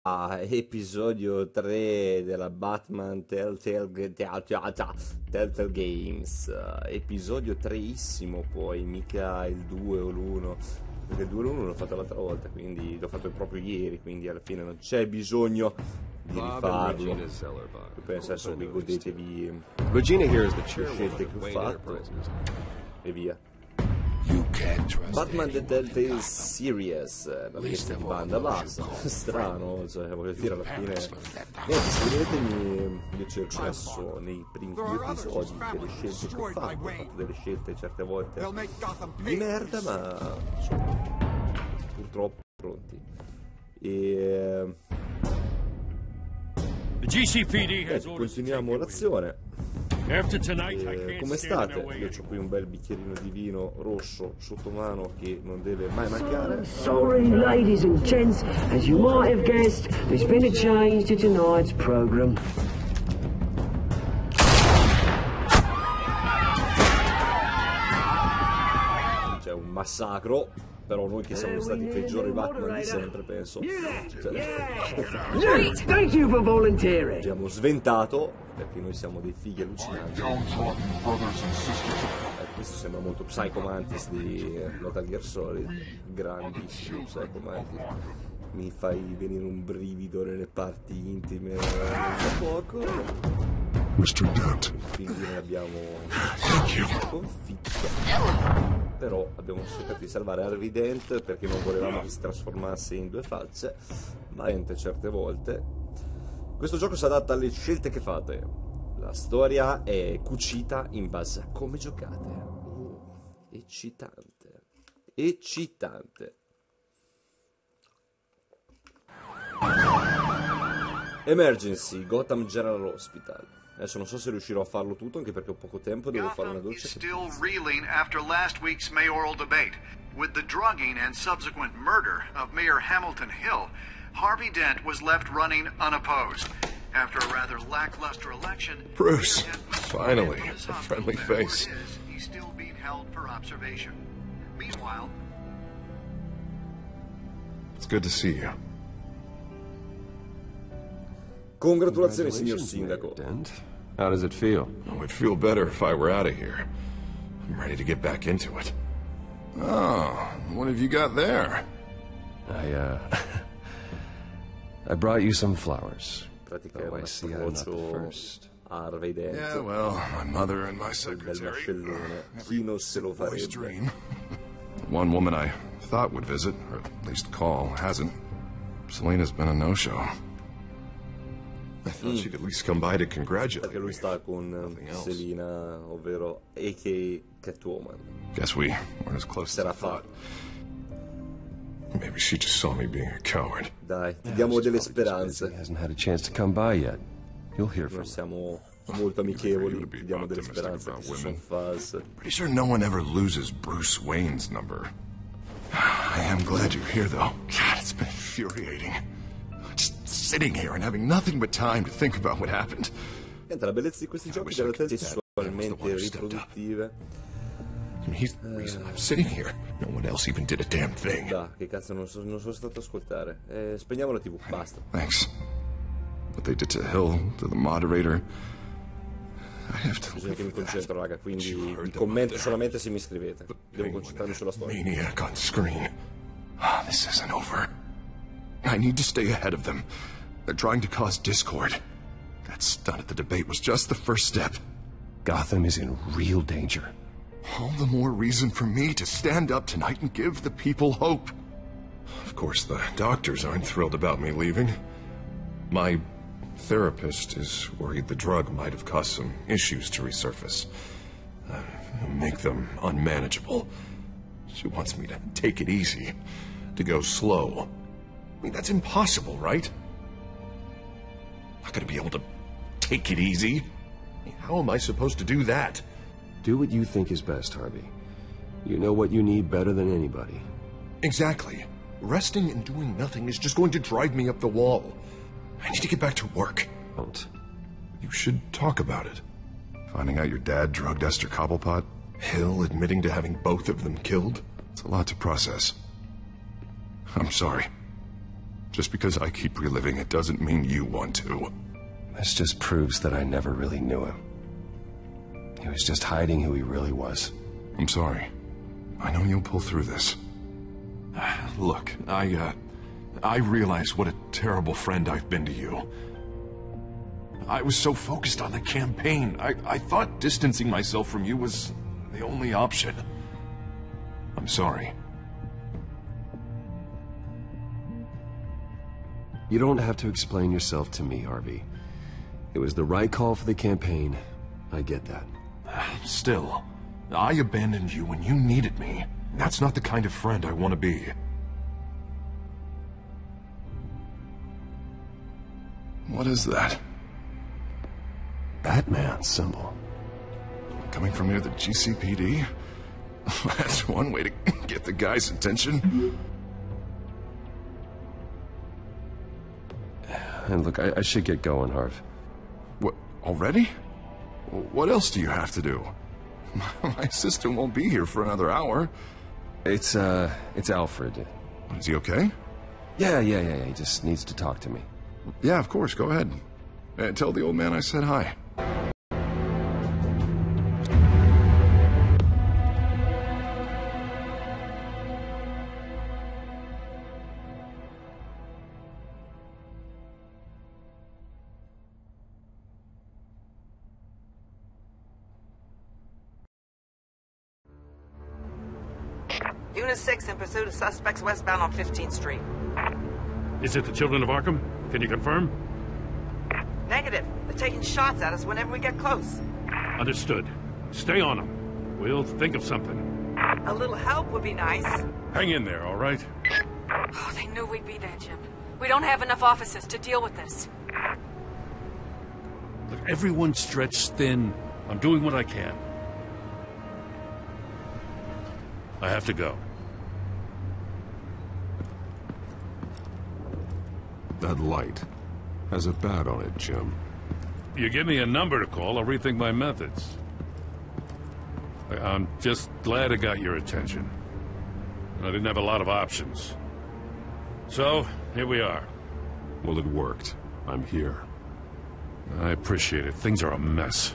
Episodio 3 della Batman Telltale Games. Episodio 3issimo, poi mica il 2 o l'1, perché il 2 o l'1 l'ho fatto l'altra volta, quindi l'ho fatto proprio ieri, quindi alla fine non c'è bisogno di rifarlo. Io penso adesso vi godetevi le scelte che ho fatto e via. Batman The Telltale Series, la testa di banda bassa, strano, cioè voglio dire alla fine. Niente, scrivetemi, io cerco adesso nei primi due episodi delle scelte che ho fatto delle scelte certe volte di merda, ma insomma, purtroppo pronti. E continuiamo l'azione. Come state? Io ho qui un bel bicchierino di vino rosso sotto mano che non deve mai mancare. Sorry, ladies and gents, as you might have guessed, there's been a change to tonight's program. C'è un massacro, però noi che siamo stati i peggiori Batman di sempre, penso. Thank you for volunteering. Abbiamo sventato, perché noi siamo dei fighi allucinanti. Questo sembra molto Psycho Mantis di Metal Gear Solid, grandissimo Psycho Mantis. Mi fai venire un brivido nelle parti intime da poco. Mr. Dent. Quindi noi abbiamo sconfitto. Però abbiamo cercato di salvare Harvey Dent perché non volevamo che si trasformasse in due facce, ma certe volte. Questo gioco si adatta alle scelte che fate. La storia è cucita in base a come giocate. Eccitante. Eccitante. Emergency, Gotham General Hospital. Adesso non so se riuscirò a farlo tutto, anche perché ho poco tempo, devo fare una doccia. Still reeling after last week's mayoral debate. With the drugging and subsequent murder of Mayor Hamilton Hill, Harvey Dent was left running unopposed. After a rather lackluster election, Bruce, finally, a friendly face. He's still being held for observation. Meanwhile, It's good to see you. Congratulazioni, signor Sindaco. Dent. How does it feel? Oh, I'd feel better if I were out of here. I'm ready to get back into it. Oh, what have you got there? I brought you some flowers. Praticamente Oh, I see I'm not the first. Harvey Dent. Yeah, well, my mother and my Bel secretary. mascellone. Chi non se lo Boy's farebbe? dream. One woman I thought would visit, or at least call, hasn't. Selena's been a no-show. I thought she'd at least come by to congratulate Perché lui me. sta con Nothing else. Selina, ovvero a.k.a. Catwoman. Guess we weren't as close as I Sarà thought. fatto. Maybe she just saw me being a coward. Dai, ti diamo delle He speranze. hasn't had a chance to come by yet. You'll hear from Noi him. siamo molto amichevoli, ti diamo delle speranze che ci sono fuzz. Pretty sure no one ever loses Bruce Wayne's number. I am glad you're here, though. God, it's been infuriating. Just sitting here and having nothing but time to think about what happened. Niente, la bellezza di questi giochi della testa sessualmente riproduttive. I mean, he's the reason I'm sitting here. No one else even did a damn thing. Da, che cazzo non sono stato a ascoltare. Spegniamo la TV, basta. Thanks. What they did to Hill, to the moderator. I have to Bisogna live che mi with that. concentro, raga, quindi You heard vi them commento up there. solamente se mi scrivete. Devo concentrarmi sulla storia. Maniac on screen. Ah, this isn't over. I need to stay ahead of them. They're trying to cause discord. That stunt at the debate was just the first step. Gotham is in real danger. All the more reason for me to stand up tonight and give the people hope. Of course, the doctors aren't thrilled about me leaving. My therapist is worried the drug might have caused some issues to resurface. Make them unmanageable. She wants me to take it easy, to go slow. I mean, that's impossible, right? I'm not gonna be able to take it easy. I mean, how am I supposed to do that? Do what you think is best, Harvey. You know what you need better than anybody. Exactly. Resting and doing nothing is just going to drive me up the wall. I need to get back to work. Don't. You should talk about it. Finding out your dad drugged Esther Cobblepot, Hill admitting to having both of them killed. It's a lot to process. I'm sorry. Just because I keep reliving it doesn't mean you want to. This just proves that I never really knew him. He was just hiding who he really was. I'm sorry. I know you'll pull through this. Look, I realize what a terrible friend I've been to you. I was so focused on the campaign. I thought distancing myself from you was the only option. I'm sorry. You don't have to explain yourself to me, Harvey. It was the right call for the campaign. I get that. Still, I abandoned you when you needed me. That's not the kind of friend I want to be. What is that? Batman symbol. Coming from near the GCPD? That's one way to get the guy's attention. And look, I should get going, Harv. What, already? What else do you have to do? My sister won't be here for another hour. It's Alfred. Is he okay? Yeah, he just needs to talk to me. Yeah, of course, go ahead. Tell the old man I said hi. Unit 6 in pursuit of suspects westbound on 15th Street. Is it the Children of Arkham? Can you confirm? Negative. They're taking shots at us whenever we get close. Understood. Stay on them. We'll think of something. A little help would be nice. Hang in there, all right? Oh, they knew we'd be there, Jim. We don't have enough officers to deal with this. Look, everyone's stretched thin. I'm doing what I can. I have to go. That light has a bat on it, Jim. You give me a number to call, I'll rethink my methods. I'm just glad I got your attention. I didn't have a lot of options. So, here we are. Well, it worked. I'm here. I appreciate it. Things are a mess.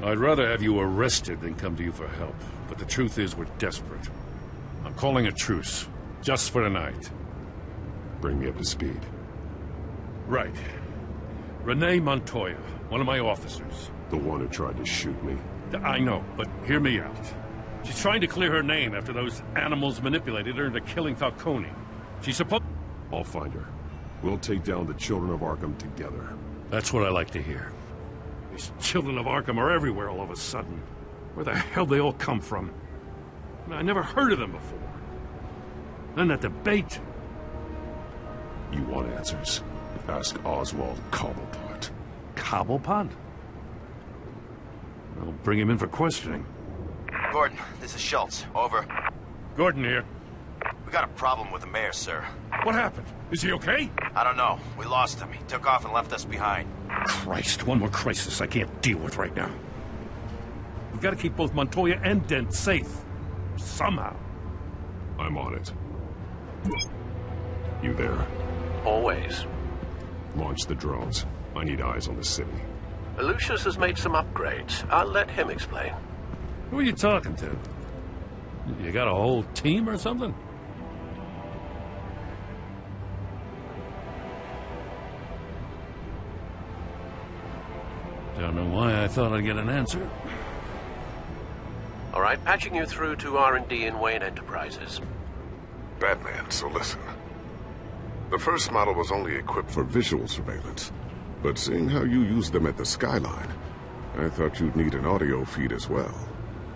I'd rather have you arrested than come to you for help. But the truth is, we're desperate. I'm calling a truce. Just for tonight. Bring me up to speed. Right. Renee Montoya, one of my officers. The one who tried to shoot me. I know, but hear me out. She's trying to clear her name after those animals manipulated her into killing Falcone. She's supposed... I'll find her. We'll take down the Children of Arkham together. That's what I like to hear. These Children of Arkham are everywhere all of a sudden. Where the hell they all come from? I never heard of them before. Then that debate. You want answers? Ask Oswald Cobblepot. Cobblepot? I'll bring him in for questioning. Gordon, this is Schultz. Over. Gordon here. We got a problem with the mayor, sir. What happened? Is he okay? I don't know. We lost him. He took off and left us behind. Christ, one more crisis I can't deal with right now. We've got to keep both Montoya and Dent safe. Somehow. I'm on it. You there? Always. Launch the drones. I need eyes on the city. Lucius has made some upgrades. I'll let him explain. Who are you talking to? You got a whole team or something? Don't know why I thought I'd get an answer. All right, patching you through to R&D in Wayne Enterprises. Batman, so listen. The first model was only equipped for visual surveillance, but seeing how you use them at the skyline, I thought you'd need an audio feed as well.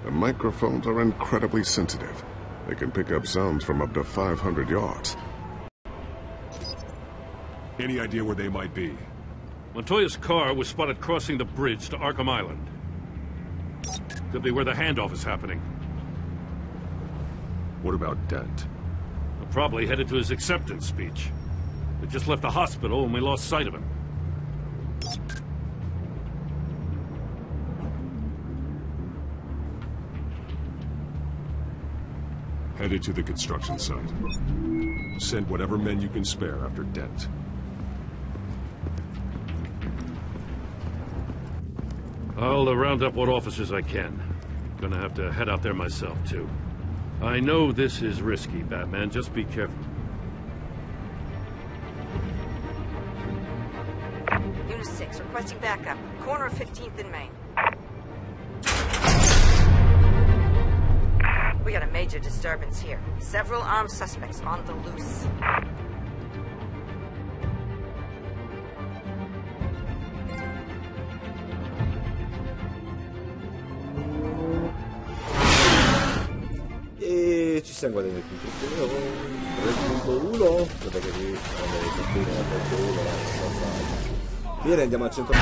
The microphones are incredibly sensitive. They can pick up sounds from up to 500 yards. Any idea where they might be? Montoya's car was spotted crossing the bridge to Arkham Island. Could be where the handoff is happening. What about Dent? Probably headed to his acceptance speech. They just left the hospital and we lost sight of him. Headed to the construction site. Send whatever men you can spare after Dent. I'll round up what officers I can. Gonna have to head out there myself, too. I know this is risky, Batman. Just be careful. Unit 6, requesting backup. Corner of 15th and Main. We got a major disturbance here. Several armed suspects on the loose. E ci stiamo guadagnando il punto 3.1. Guarda che qui prendere il puntino da 3.1 è abbastanza. Bene, andiamo al centro.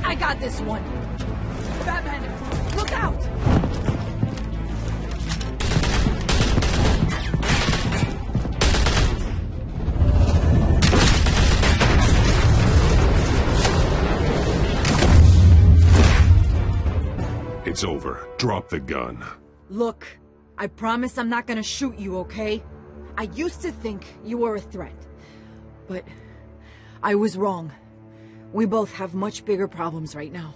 I got this one. Batman, look out! It's over. Drop the gun. Look, I promise I'm not gonna shoot you, okay? I used to think you were a threat, but I was wrong. We both have much bigger problems right now.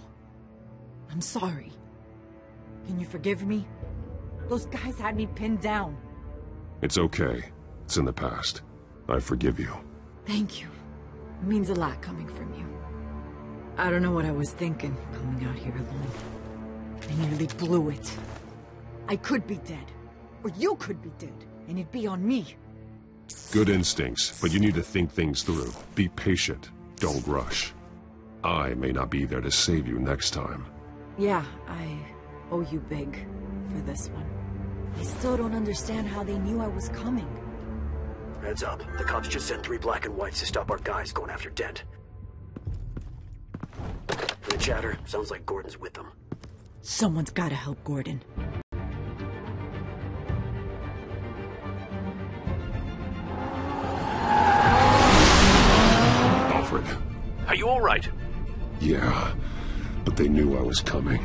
I'm sorry. Can you forgive me? Those guys had me pinned down. It's okay. It's in the past. I forgive you. Thank you. It means a lot coming from you. I don't know what I was thinking, coming out here alone. I nearly blew it. I could be dead. Or you could be dead, and it'd be on me. Good instincts, but you need to think things through. Be patient. Don't rush. I may not be there to save you next time. Yeah, I owe you big for this one. I still don't understand how they knew I was coming. Heads up. The cops just sent 3 black and whites to stop our guys going after Dent. For the chatter, sounds like Gordon's with them. Someone's gotta help Gordon. Alfred. Are you all right? Yeah, but they knew I was coming.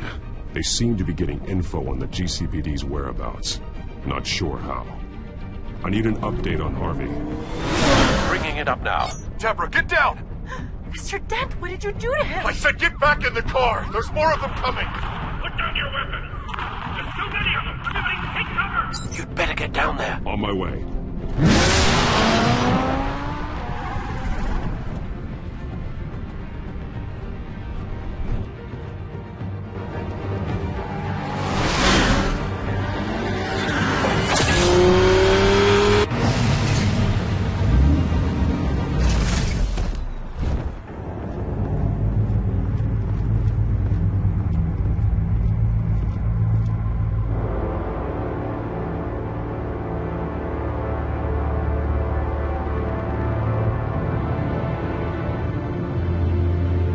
They seemed to be getting info on the GCPD's whereabouts. Not sure how. I need an update on Harvey. Bringing it up now. Deborah, get down! Mr. Dent, what did you do to him? I said get back in the car! There's more of them coming! Put down your weapon! There's too many of them! Everybody take cover! You'd better get down there. On my way.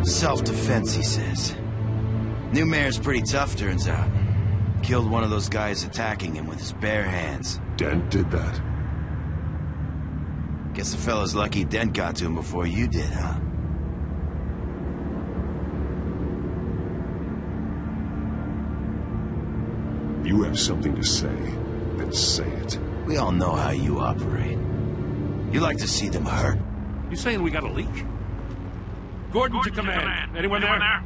Self-defense, he says. New mayor's pretty tough, turns out. Killed one of those guys attacking him with his bare hands. Dent did that? Guess the fella's lucky Dent got to him before you did, huh? You have something to say, then say it. We all know how you operate. You like to see them hurt. You saying we got a leak? Gordon to command. Anyone there?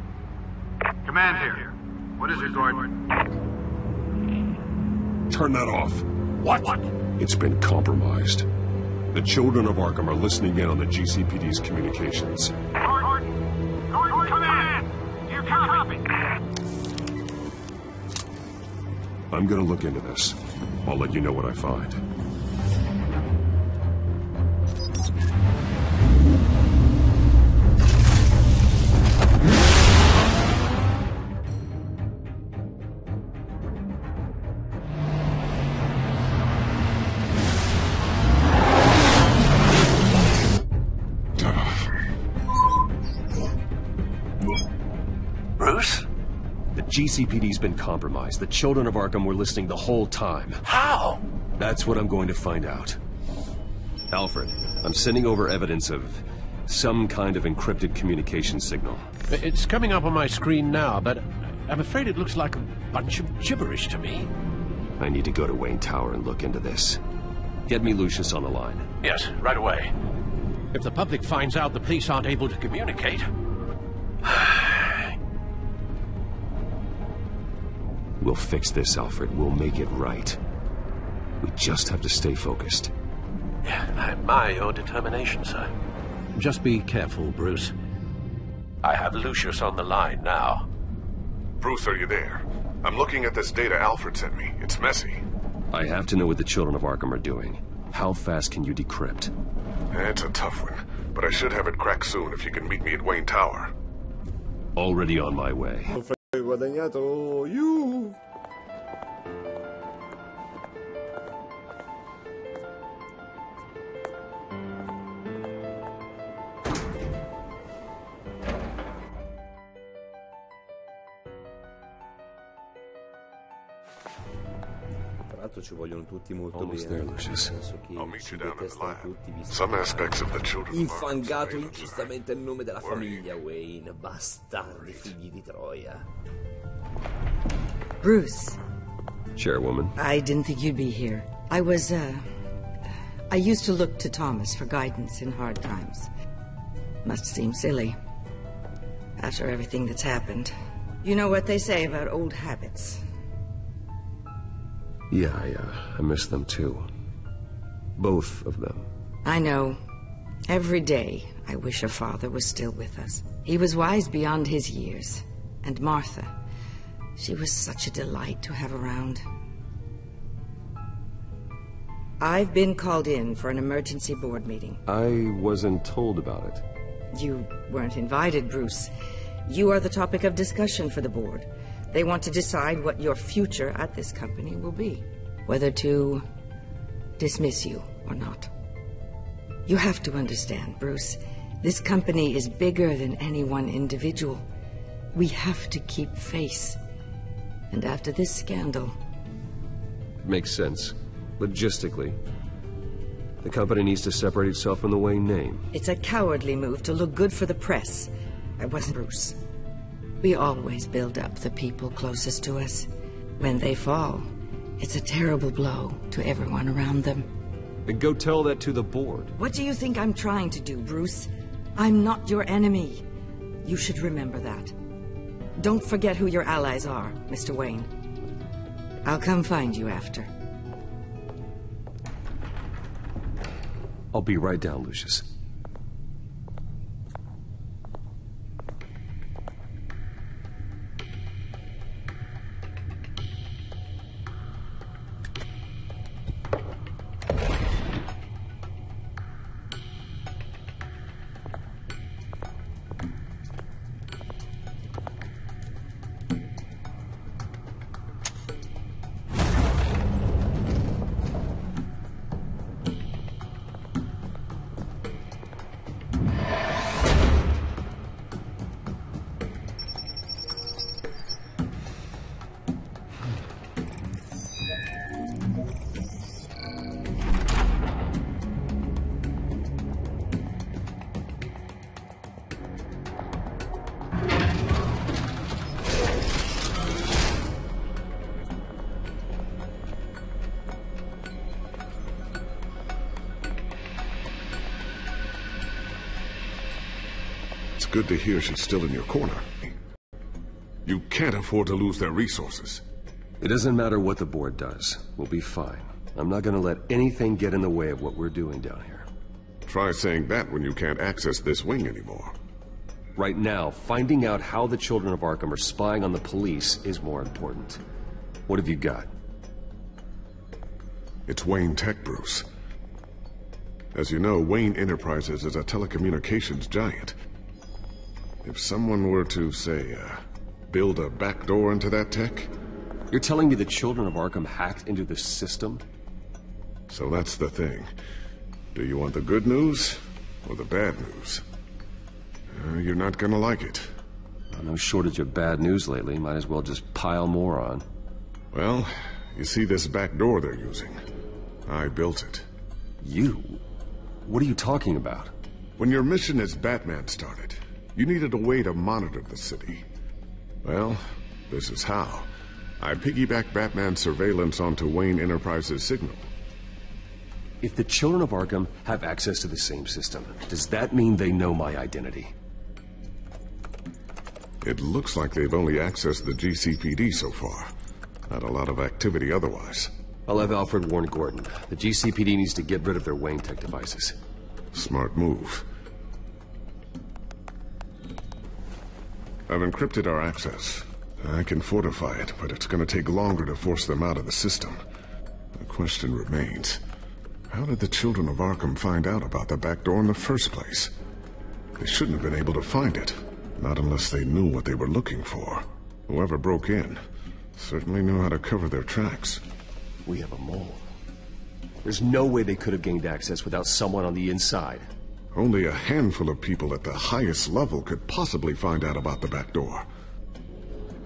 Command here. What is it, Gordon? Turn that off. What? It's been compromised. The children of Arkham are listening in on the GCPD's communications. Gordon, command! Do you copy? I'm gonna look into this. I'll let you know what I find. Bruce? The GCPD's been compromised. The children of Arkham were listening the whole time. How? That's what I'm going to find out. Alfred, I'm sending over evidence of Some kind of encrypted communication signal. It's coming up on my screen now, but I'm afraid it looks like a bunch of gibberish to me. I need to go to Wayne Tower and look into this. Get me Lucius on the line. Yes, right away. If the public finds out the police aren't able to communicate... We'll fix this, Alfred. We'll make it right. We just have to stay focused. Yeah, I admire your determination, sir. Just be careful, Bruce. I have Lucius on the line now. Bruce, are you there? I'm looking at this data Alfred sent me. It's messy. I have to know what the Children of Arkham are doing. How fast can you decrypt? It's a tough one, but I should have it cracked soon if you can meet me at Wayne Tower. Already on my way. Hai guadagnato, you! Tra l'altro ci vogliono tutti molto bene, nel senso che ci detestano tutti, visto che infangato ingiustamente il nome della famiglia Wayne, bastardi figli di Troia. Bruce. Chairwoman. I didn't think you'd be here. I used to look to Thomas for guidance in hard times. Must seem silly. After everything that's happened. You know what they say about old habits. Yeah, I miss them too. Both of them. I know. Every day, I wish her father was still with us. He was wise beyond his years. And Martha, she was such a delight to have around. I've been called in for an emergency board meeting. I wasn't told about it. You weren't invited, Bruce. You are the topic of discussion for the board. They want to decide what your future at this company will be. Whether to dismiss you or not. You have to understand, Bruce. This company is bigger than any one individual. We have to keep face. And after this scandal... Makes sense. Logistically. The company needs to separate itself from the Wayne name. It's a cowardly move to look good for the press. I wasn't Bruce. We always build up the people closest to us. When they fall, it's a terrible blow to everyone around them. Then go tell that to the board. What do you think I'm trying to do, Bruce? I'm not your enemy. You should remember that. Don't forget who your allies are, Mr. Wayne. I'll come find you after. I'll be right down, Lucius. Good to hear she's still in your corner. You can't afford to lose their resources. It doesn't matter what the board does. We'll be fine. I'm not gonna let anything get in the way of what we're doing down here. Try saying that when you can't access this wing anymore. Right now, finding out how the Children of Arkham are spying on the police is more important. What have you got? It's Wayne Tech, Bruce. As you know, Wayne Enterprises is a telecommunications giant. If someone were to, say, build a backdoor into that tech... You're telling me the Children of Arkham hacked into the system? So that's the thing. Do you want the good news or the bad news? You're not gonna like it. No shortage of bad news lately. Might as well just pile more on. Well, you see this backdoor they're using? I built it. You? What are you talking about? When your mission as Batman started, you needed a way to monitor the city. Well, this is how. I piggybacked Batman's surveillance onto Wayne Enterprises' signal. If the children of Arkham have access to the same system, does that mean they know my identity? It looks like they've only accessed the GCPD so far. Not a lot of activity otherwise. I'll have Alfred warn Gordon. The GCPD needs to get rid of their Wayne Tech devices. Smart move. I've encrypted our access. I can fortify it, but it's going to take longer to force them out of the system. The question remains, how did the children of Arkham find out about the back door in the first place? They shouldn't have been able to find it, not unless they knew what they were looking for. Whoever broke in certainly knew how to cover their tracks. We have a mole. There's no way they could have gained access without someone on the inside. Only a handful of people at the highest level could possibly find out about the back door.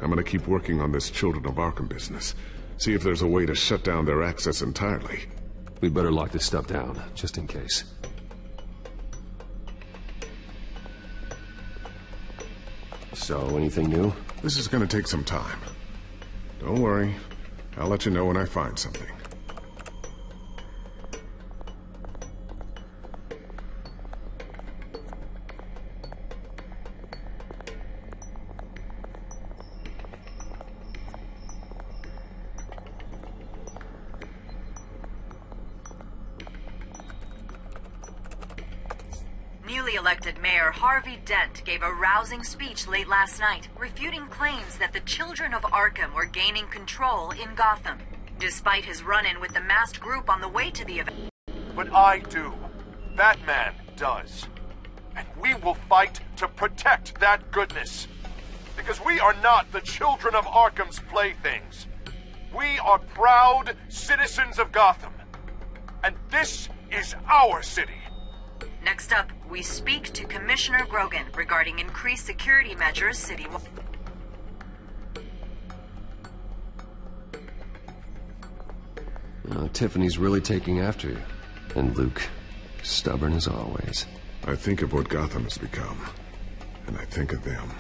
I'm gonna keep working on this Children of Arkham business. See if there's a way to shut down their access entirely. We better lock this stuff down, just in case. So, anything new? This is gonna take some time. Don't worry. I'll let you know when I find something. Newly elected Mayor Harvey Dent gave a rousing speech late last night, refuting claims that the children of Arkham were gaining control in Gotham, despite his run-in with the masked group on the way to the event. But I do. Batman does. And we will fight to protect that goodness. Because we are not the children of Arkham's playthings. We are proud citizens of Gotham. And this is our city. Next up, we speak to Commissioner Grogan regarding increased security measures citywide. Tiffany's really taking after you. And Luke, stubborn as always. I think of what Gotham has become, and I think of them.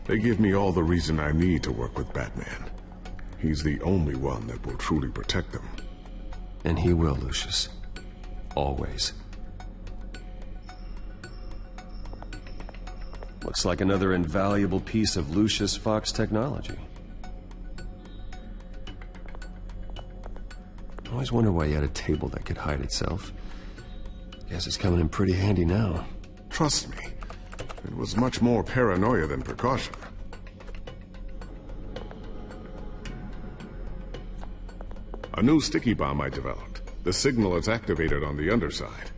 They give me all the reason I need to work with Batman. He's the only one that will truly protect them. And he will, Lucius. Always. Looks like another invaluable piece of Lucius Fox technology. I always wonder why he had a table that could hide itself. Guess it's coming in pretty handy now. Trust me, it was much more paranoia than precaution. A new sticky bomb I developed. The signal is activated on the underside.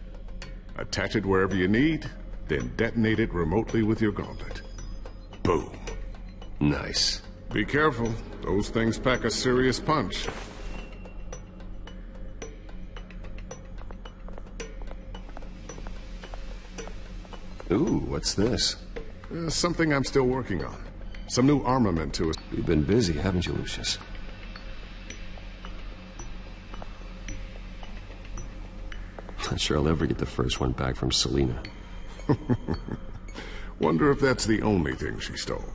Attach it wherever you need, then detonate it remotely with your gauntlet. Boom. Nice. Be careful. Those things pack a serious punch. Ooh, what's this? Something I'm still working on. Some new armament to it. You've been busy, haven't you, Lucius? Not sure I'll ever get the first one back from Selina. Wonder if that's the only thing she stole.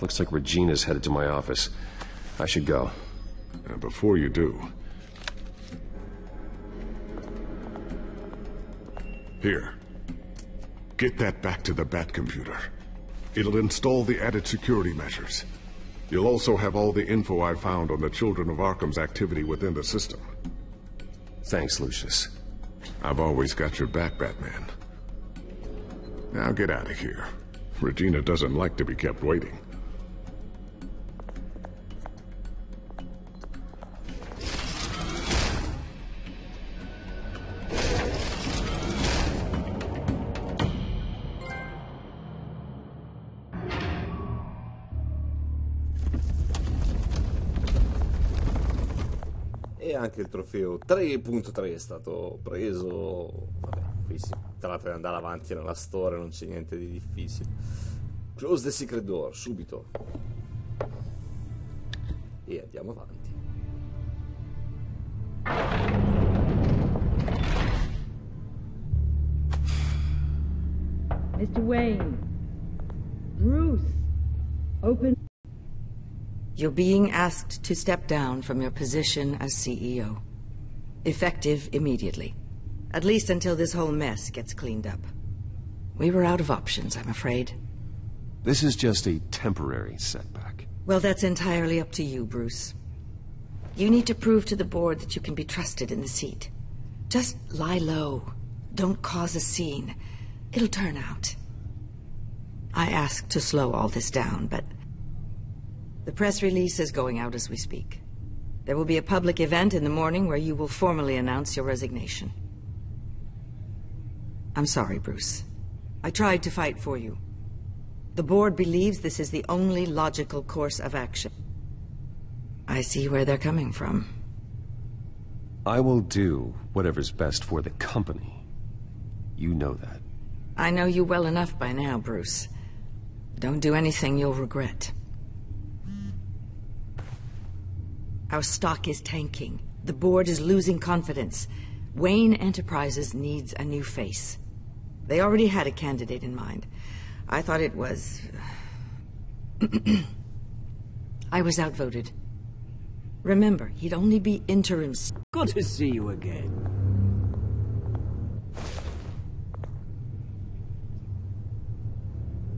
Looks like Regina's headed to my office. I should go. And before you do... Here. Get that back to the Bat computer. It'll install the added security measures. You'll also have all the info I found on the Children of Arkham's activity within the system. Thanks, Lucius. I've always got your back, Batman. Now get out of here. Regina doesn't like to be kept waiting. E anche il trofeo 3.3 è stato preso. Vabbè, qui si tratta di andare avanti nella storia, non c'è niente di difficile. Close the secret door, subito. E andiamo avanti. Mr. Wayne. Bruce. Open. You're being asked to step down from your position as CEO. Effective immediately. At least until this whole mess gets cleaned up. We were out of options, I'm afraid. This is just a temporary setback. Well, that's entirely up to you, Bruce. You need to prove to the board that you can be trusted in the seat. Just lie low. Don't cause a scene. It'll turn out. I asked to slow all this down, but the press release is going out as we speak. There will be a public event in the morning where you will formally announce your resignation. I'm sorry, Bruce. I tried to fight for you. The board believes this is the only logical course of action. I see where they're coming from. I will do whatever's best for the company. You know that. I know you well enough by now, Bruce. Don't do anything you'll regret. Our stock is tanking. The board is losing confidence. Wayne Enterprises needs a new face. They already had a candidate in mind. I thought it was... I was outvoted. Remember, he'd only be interim... Good to see you again.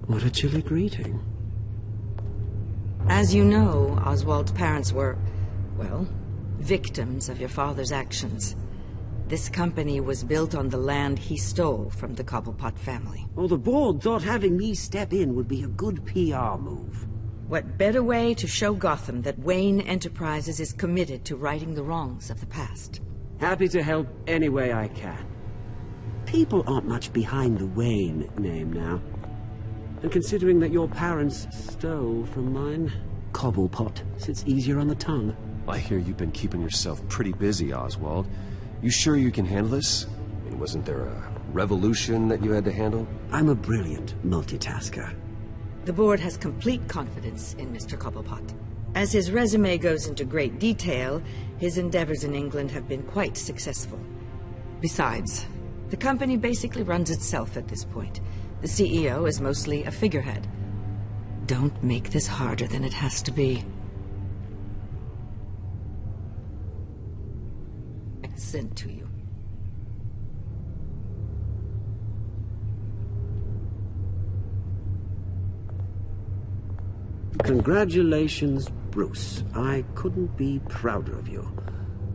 What a chilly greeting. As you know, Oswald's parents were, well, victims of your father's actions. This company was built on the land he stole from the Cobblepot family. Well, the board thought having me step in would be a good PR move. What better way to show Gotham that Wayne Enterprises is committed to righting the wrongs of the past? Happy to help any way I can. People aren't much behind the Wayne name now. And considering that your parents stole from mine, Cobblepot sits easier on the tongue. I hear you've been keeping yourself pretty busy, Oswald. You sure you can handle this? I mean, wasn't there a revolution that you had to handle? I'm a brilliant multitasker. The board has complete confidence in Mr. Cobblepot. As his resume goes into great detail, his endeavors in England have been quite successful. Besides, the company basically runs itself at this point. The CEO is mostly a figurehead. Don't make this harder than it has to be. Sent to you. Congratulations, Bruce. I couldn't be prouder of you.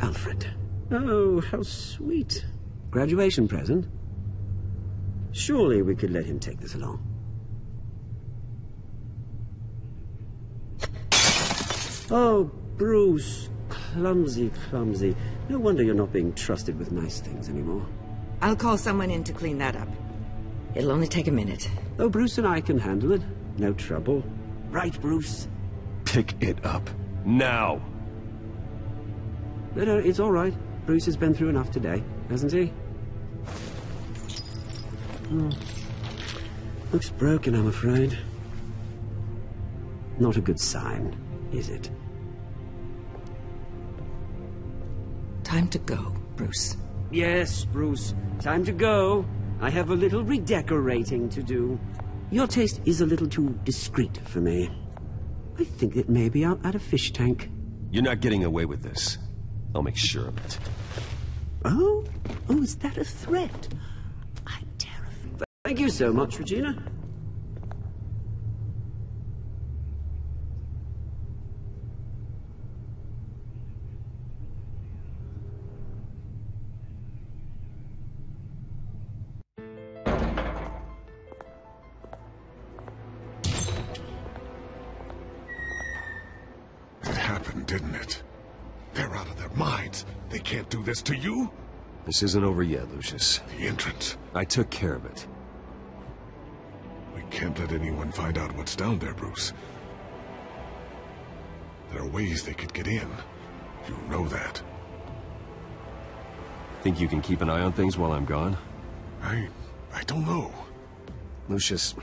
Alfred. Oh, how sweet. Graduation present? Surely we could let him take this along. Oh, Bruce. Clumsy, clumsy. No wonder you're not being trusted with nice things anymore. I'll call someone in to clean that up. It'll only take a minute. Oh, Bruce and I can handle it. No trouble. Right, Bruce? Pick it up. Now! No, it's all right. Bruce has been through enough today, hasn't he? Looks broken, I'm afraid. Not a good sign, is it? Time to go, Bruce. Yes, Bruce. Time to go. I have a little redecorating to do. Your taste is a little too discreet for me. I think that maybe I'll add a fish tank. You're not getting away with this. I'll make sure of it. Oh? Oh, is that a threat? I'm terrified. Thank you so much, Regina. Didn't it? They're out of their minds. They can't do this to you? This isn't over yet, Lucius. The entrance. I took care of it. We can't let anyone find out what's down there, Bruce. There are ways they could get in. You know that. Think you can keep an eye on things while I'm gone? I don't know. Lucius,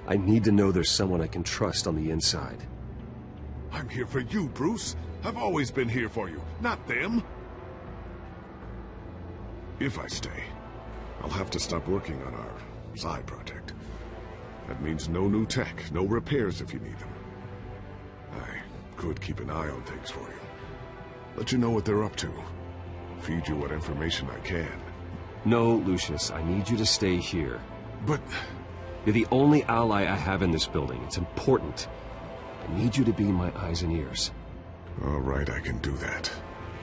I need to know there's someone I can trust on the inside. I'm here for you, Bruce. I've always been here for you, not them. If I stay, I'll have to stop working on our side project. That means no new tech, no repairs if you need them. I could keep an eye on things for you. Let you know what they're up to. Feed you what information I can. No, Lucius, I need you to stay here. But... You're the only ally I have in this building. It's important. I need you to be my eyes and ears. All right, I can do that.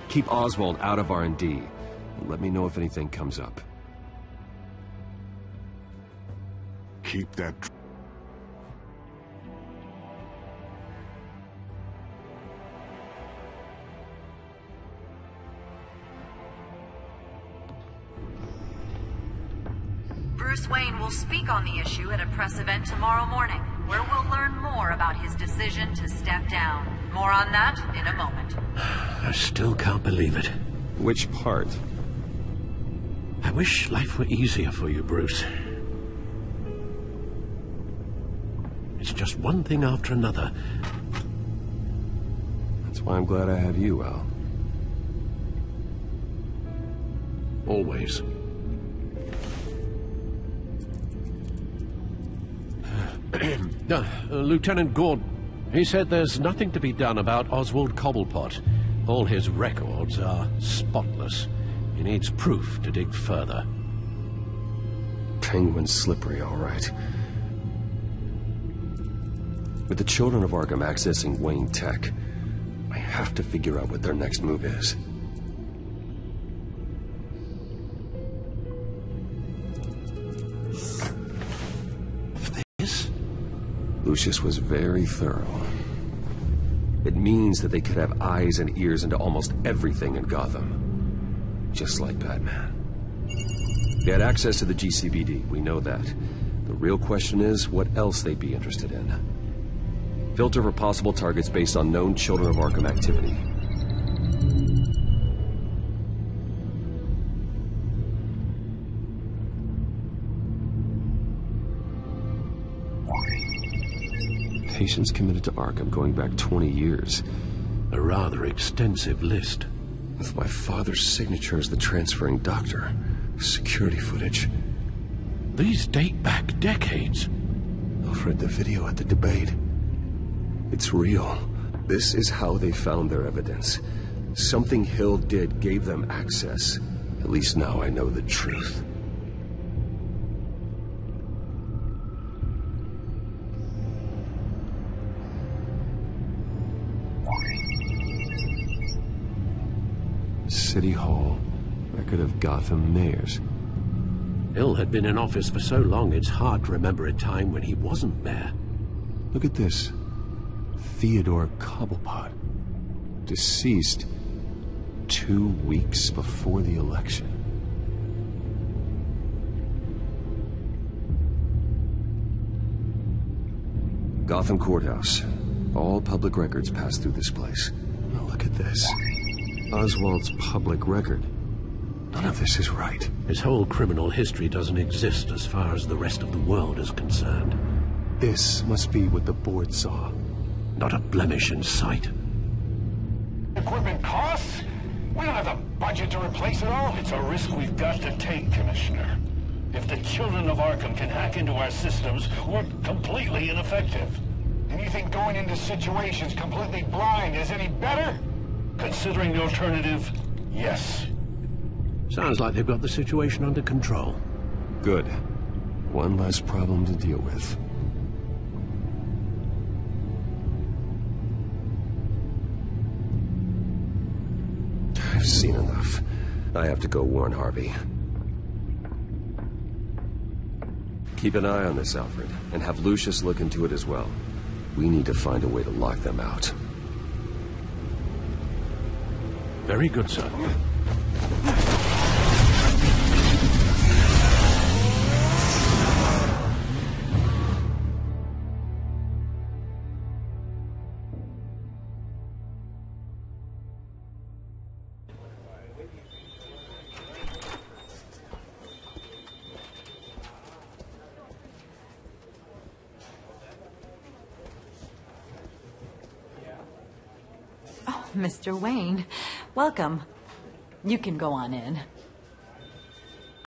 Keep Oswald out of R&D. And let me know if anything comes up. Keep that... Bruce Wayne will speak on the issue at a press event tomorrow morning, where we'll learn more about his decision to step down. More on that in a moment. I still can't believe it. Which part? I wish life were easier for you, Bruce. It's just one thing after another. That's why I'm glad I have you, Al. Always. Lieutenant Gordon, he said there's nothing to be done about Oswald Cobblepot. All his records are spotless. He needs proof to dig further. Penguin's slippery, all right. With the children of Arkham accessing Wayne Tech, I have to figure out what their next move is. Lucius was very thorough. It means that they could have eyes and ears into almost everything in Gotham. Just like Batman. They had access to the GCPD, we know that. The real question is what else they'd be interested in. Filter for possible targets based on known Children of Arkham activity. Patients committed to Arkham going back 20 years. A rather extensive list. With my father's signature as the transferring doctor. Security footage. These date back decades. I've read the video at the debate. It's real. This is how they found their evidence. Something Hill did gave them access. At least now I know the truth. City Hall. Record of Gotham mayors. Hill had been in office for so long, it's hard to remember a time when he wasn't mayor. Look at this. Theodore Cobblepot. Deceased 2 weeks before the election. Gotham Courthouse. All public records pass through this place. Now look at this. Oswald's public record. None of this is right. His whole criminal history doesn't exist as far as the rest of the world is concerned. This must be what the board saw. Not a blemish in sight. Equipment costs? We don't have the budget to replace it all. It's a risk we've got to take, Commissioner. If the Children of Arkham can hack into our systems, we're completely ineffective. And you think going into situations completely blind is any better? Considering the alternative, yes. Sounds like they've got the situation under control. Good. One less problem to deal with. I've seen enough. I have to go warn Harvey. Keep an eye on this, Alfred, and have Lucius look into it as well. We need to find a way to lock them out. Very good, sir. Mr. Wayne, welcome. You can go on in.